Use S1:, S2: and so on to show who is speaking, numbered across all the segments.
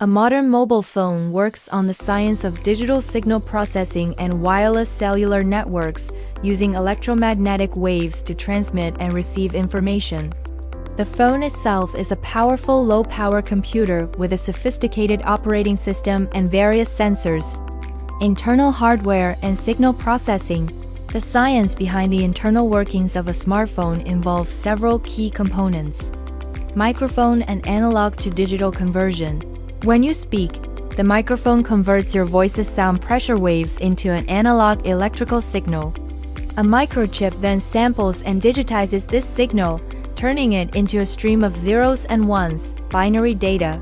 S1: A modern mobile phone works on the science of digital signal processing and wireless cellular networks, using electromagnetic waves to transmit and receive information. The phone itself is a powerful low-power computer with a sophisticated operating system and various sensors. Internal hardware and signal processing. The science behind the internal workings of a smartphone involves several key components. Microphone and analog to digital conversion. When you speak, the microphone converts your voice's sound pressure waves into an analog electrical signal. A microchip then samples and digitizes this signal, turning it into a stream of zeros and ones, binary data.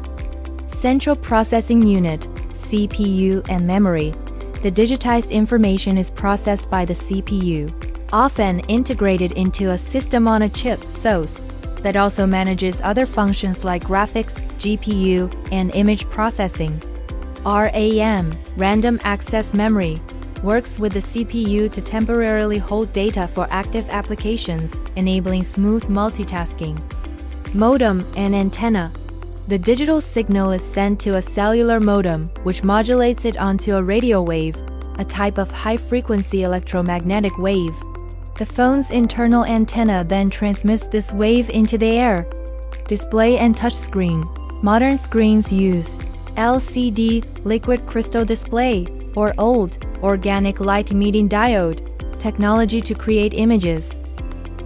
S1: Central Processing Unit, CPU and memory. The digitized information is processed by the CPU, often integrated into a system-on-a-chip (SoC), that also manages other functions like graphics, GPU, and image processing. RAM, Random Access Memory, works with the CPU to temporarily hold data for active applications, enabling smooth multitasking. Modem and antenna. The digital signal is sent to a cellular modem, which modulates it onto a radio wave, a type of high-frequency electromagnetic wave. The phone's internal antenna then transmits this wave into the air. Display and touchscreen. Modern screens use LCD, liquid crystal display, or OLED, organic light-emitting diode, technology to create images.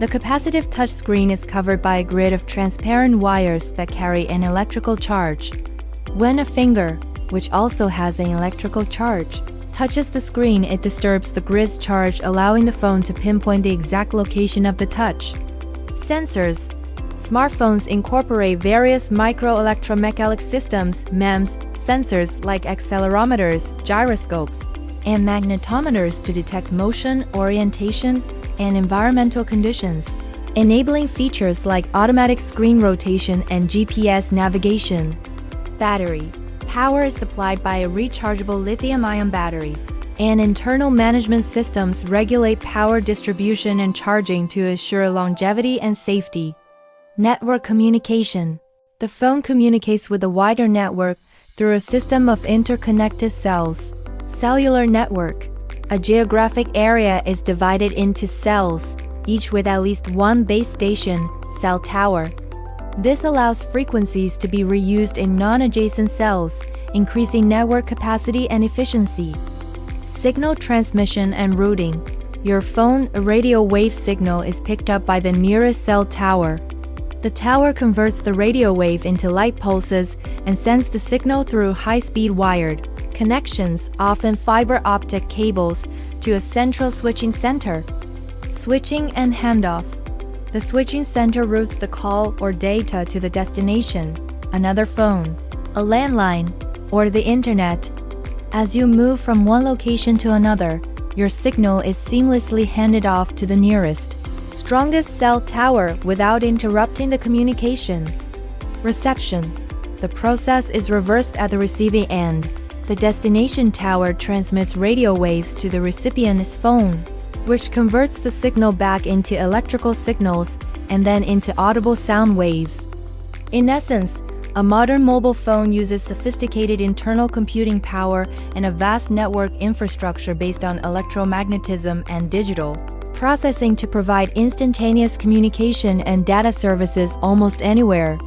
S1: The capacitive touchscreen is covered by a grid of transparent wires that carry an electrical charge. When a finger, which also has an electrical charge, touches the screen, it disturbs the grid's charge, allowing the phone to pinpoint the exact location of the touch. Sensors. Smartphones incorporate various microelectromechanical systems (MEMS) sensors like accelerometers, gyroscopes, and magnetometers to detect motion, orientation, and environmental conditions, enabling features like automatic screen rotation and GPS navigation. Battery. Power is supplied by a rechargeable lithium-ion battery, and internal management systems regulate power distribution and charging to assure longevity and safety. Network communication. The phone communicates with a wider network through a system of interconnected cells. Cellular network. A geographic area is divided into cells, each with at least one base station, cell tower. This allows frequencies to be reused in non-adjacent cells, increasing network capacity and efficiency. Signal transmission and routing. Your phone radio wave signal is picked up by the nearest cell tower. The tower converts the radio wave into light pulses and sends the signal through high-speed wired connections, often fiber optic cables, to a central switching center. Switching and handoff. The switching center routes the call or data to the destination, another phone, a landline, or the internet. As you move from one location to another, your signal is seamlessly handed off to the nearest, strongest cell tower without interrupting the communication. Reception. The process is reversed at the receiving end. The destination tower transmits radio waves to the recipient's phone, which converts the signal back into electrical signals and then into audible sound waves. In essence, a modern mobile phone uses sophisticated internal computing power and a vast network infrastructure based on electromagnetism and digital processing to provide instantaneous communication and data services almost anywhere.